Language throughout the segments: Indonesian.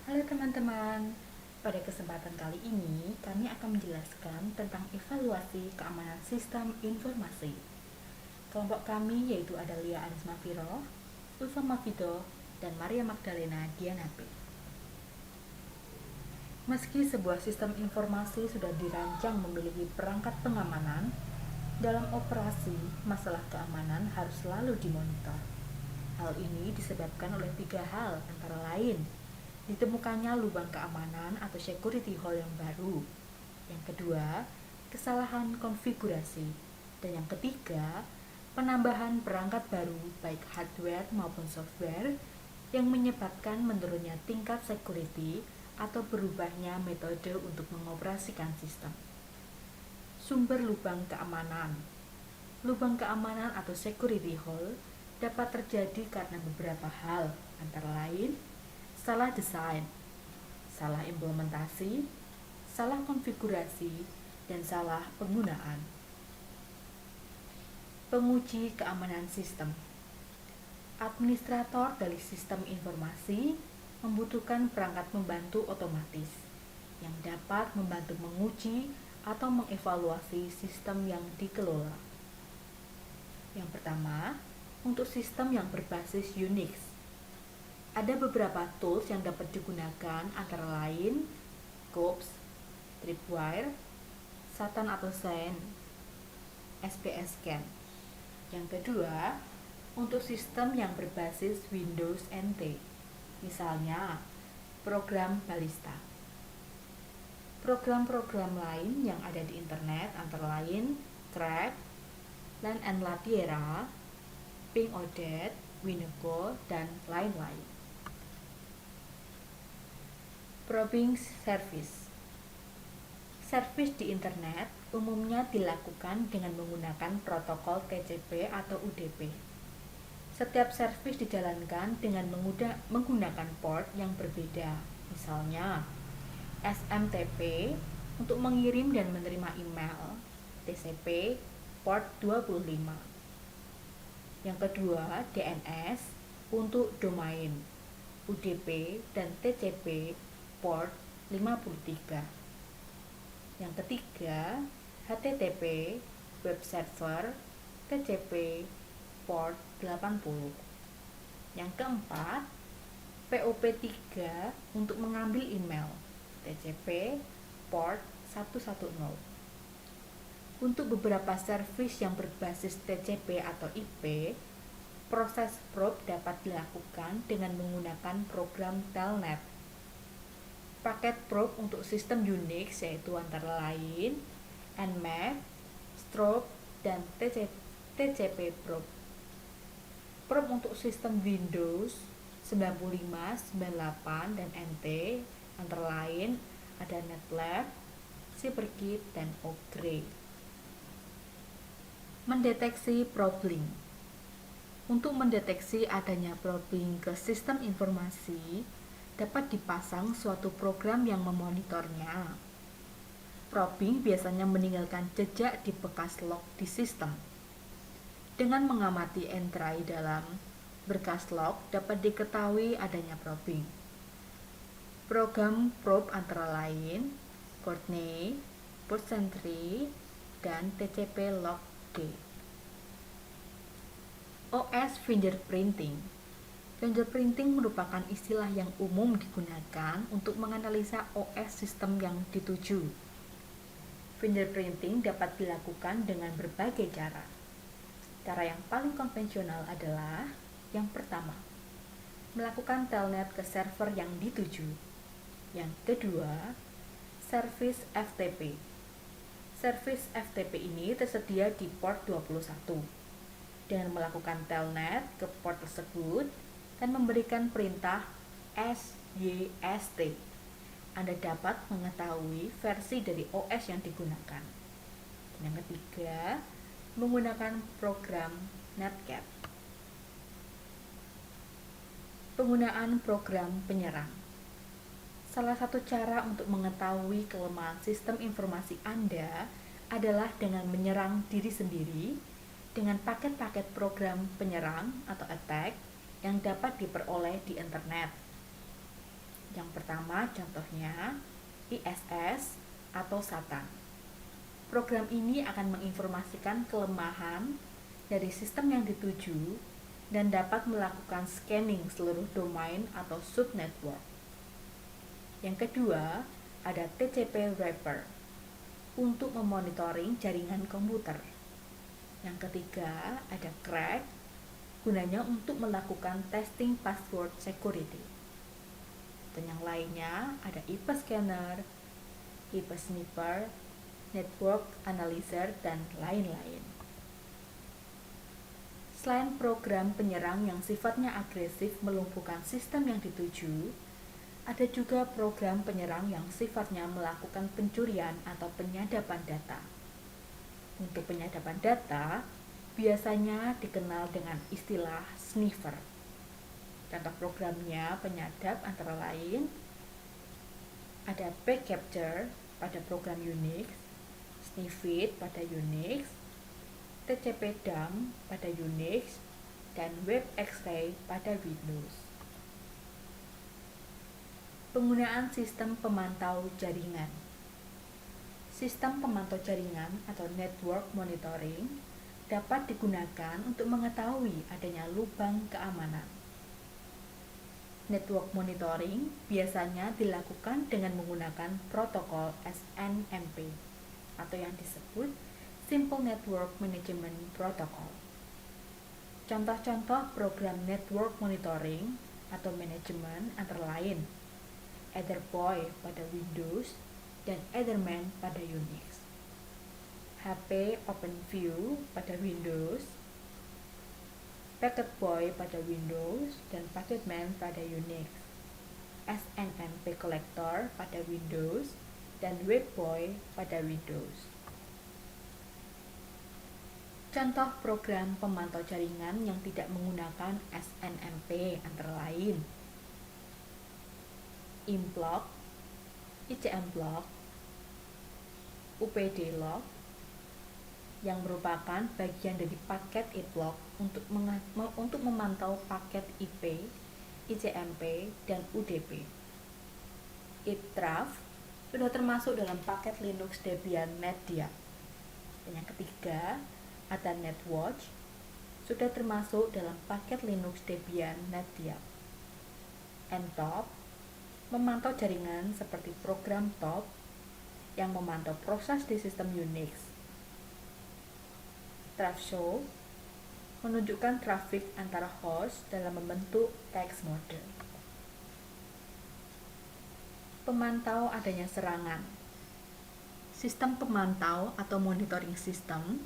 Halo teman-teman, pada kesempatan kali ini kami akan menjelaskan tentang evaluasi keamanan sistem informasi. Kelompok kami yaitu ada Lia Anis Mafiro, Ulfa Mafido, dan Maria Magdalena Dianape. Meski sebuah sistem informasi sudah dirancang memiliki perangkat pengamanan, dalam operasi masalah keamanan harus selalu dimonitor. Hal ini disebabkan oleh 3 hal, antara lain ditemukannya lubang keamanan atau security hole yang baru. Yang kedua, kesalahan konfigurasi. Dan yang ketiga, penambahan perangkat baru baik hardware maupun software yang menyebabkan menurunnya tingkat security atau berubahnya metode untuk mengoperasikan sistem. Sumber lubang keamanan. Lubang keamanan atau security hole dapat terjadi karena beberapa hal, antara lain salah desain, salah implementasi, salah konfigurasi, dan salah penggunaan. Penguji keamanan sistem. Administrator dari sistem informasi membutuhkan perangkat pembantu otomatis yang dapat membantu menguji atau mengevaluasi sistem yang dikelola. Yang pertama, untuk sistem yang berbasis Unix. Ada beberapa tools yang dapat digunakan, antara lain Kops, Tripwire, Satan atau Sen, SPScan. Yang kedua, untuk sistem yang berbasis Windows NT, misalnya program Ballista. Program-program lain yang ada di internet antara lain Crack, LAN and Latiera, Ping Audit, Winoco, dan lain-lain. Probing service. Service di internet umumnya dilakukan dengan menggunakan protokol TCP atau UDP. Setiap service dijalankan dengan menggunakan port yang berbeda. Misalnya, SMTP untuk mengirim dan menerima email, TCP port 25. Yang kedua, DNS untuk domain, UDP dan TCP port 53. Yang ketiga, HTTP web server, TCP port 80. Yang keempat, POP3 untuk mengambil email, TCP port 110. Untuk beberapa service yang berbasis TCP atau IP, proses probe dapat dilakukan dengan menggunakan program Telnet. Paket probe untuk sistem Unix yaitu antara lain Nmap, Strobe, dan TCP probe. Probe untuk sistem Windows 95, 98, dan NT antara lain ada Netlab, Cyberkit, dan Ogre. Mendeteksi problem. Untuk mendeteksi adanya problem ke sistem informasi, dapat dipasang suatu program yang memonitornya. Probing biasanya meninggalkan jejak di bekas log di sistem. Dengan mengamati entry dalam berkas log dapat diketahui adanya probing. Program probe antara lain Courtney, Portsentry, dan TCP log D. OS fingerprinting. Fingerprinting merupakan istilah yang umum digunakan untuk menganalisa OS sistem yang dituju. Fingerprinting dapat dilakukan dengan berbagai cara. Cara yang paling konvensional adalah yang pertama, melakukan telnet ke server yang dituju. Yang kedua, service FTP. Service FTP ini tersedia di port 21. Dengan melakukan telnet ke port tersebut dan memberikan perintah SYST, Anda dapat mengetahui versi dari OS yang digunakan. Yang ketiga, menggunakan program Netcat. Penggunaan program penyerang. Salah satu cara untuk mengetahui kelemahan sistem informasi Anda adalah dengan menyerang diri sendiri dengan paket-paket program penyerang atau attack yang dapat diperoleh di internet. Yang pertama contohnya ISS atau SATA. Program ini akan menginformasikan kelemahan dari sistem yang dituju dan dapat melakukan scanning seluruh domain atau subnetwork. Yang kedua, ada TCP wrapper untuk memonitoring jaringan komputer. Yang ketiga, ada crack gunanya untuk melakukan testing password security. Dan yang lainnya ada IP scanner, IP sniffer, network analyzer, dan lain-lain. Selain program penyerang yang sifatnya agresif melumpuhkan sistem yang dituju, ada juga program penyerang yang sifatnya melakukan pencurian atau penyadapan data. Untuk penyadapan data, biasanya dikenal dengan istilah sniffer. Contoh programnya penyadap antara lain ada pcapture pada program Unix, Sniffit pada Unix, tcpdump pada Unix, dan WebXray pada Windows. Penggunaan sistem pemantau jaringan. Sistem pemantau jaringan atau network monitoring dapat digunakan untuk mengetahui adanya lubang keamanan. Network monitoring biasanya dilakukan dengan menggunakan protokol SNMP atau yang disebut Simple Network Management Protocol. Contoh-contoh program network monitoring atau manajemen antara lain Etherboy pada Windows dan Etherman pada Unix, HP OpenView pada Windows, Packetboy pada Windows dan Packetman pada Unix, SNMP Collector pada Windows dan Webboy pada Windows. Contoh program pemantau jaringan yang tidak menggunakan SNMP antara lain Imblock, ICMBlock, UPDLock yang merupakan bagian dari paket iBlock untuk memantau paket IP, ICMP, dan UDP. IPTRAF sudah termasuk dalam paket Linux Debian NetDiab. Dan yang ketiga, ada NetWatch sudah termasuk dalam paket Linux Debian NetDiab. NTOP memantau jaringan seperti program TOP yang memantau proses di sistem Unix. TrafShow menunjukkan trafik antara host dalam membentuk text model. Pemantau adanya serangan. Sistem pemantau atau monitoring system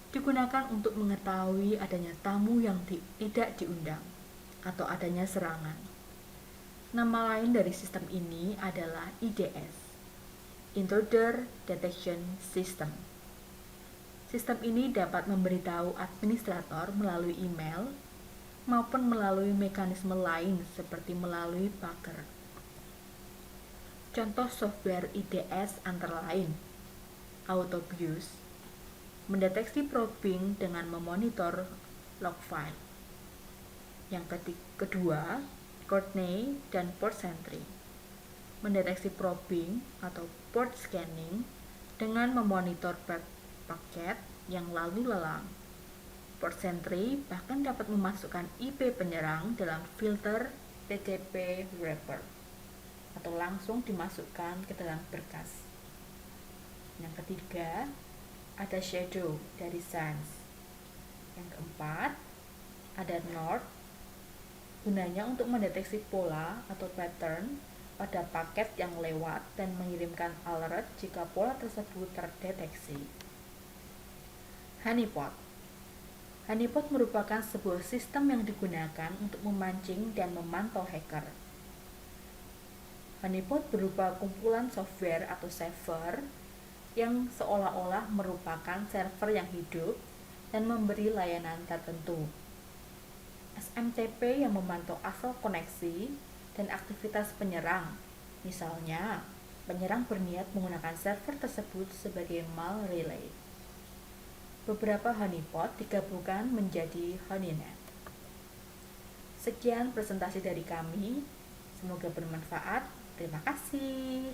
digunakan untuk mengetahui adanya tamu yang tidak diundang atau adanya serangan. Nama lain dari sistem ini adalah IDS, Intruder Detection System. Sistem ini dapat memberitahu administrator melalui email maupun melalui mekanisme lain seperti melalui pager. Contoh software IDS antara lain AutoBIOS, mendeteksi probing dengan memonitor log file. Yang kedua, Courtney dan Port Sentry, mendeteksi probing atau port scanning dengan memonitor paket yang lalu lalang. Port Sentry bahkan dapat memasukkan IP penyerang dalam filter TCP wrapper atau langsung dimasukkan ke dalam berkas. Yang ketiga, ada Shadow dari Sans. Yang keempat, ada North, gunanya untuk mendeteksi pola atau pattern pada paket yang lewat dan mengirimkan alert jika pola tersebut terdeteksi. Honeypot. Honeypot merupakan sebuah sistem yang digunakan untuk memancing dan memantau hacker. Honeypot berupa kumpulan software atau server yang seolah-olah merupakan server yang hidup dan memberi layanan tertentu. SMTP yang memantau asal koneksi dan aktivitas penyerang. Misalnya, penyerang berniat menggunakan server tersebut sebagai mal relay. Beberapa honeypot digabungkan menjadi honeynet. Sekian presentasi dari kami, semoga bermanfaat. Terima kasih.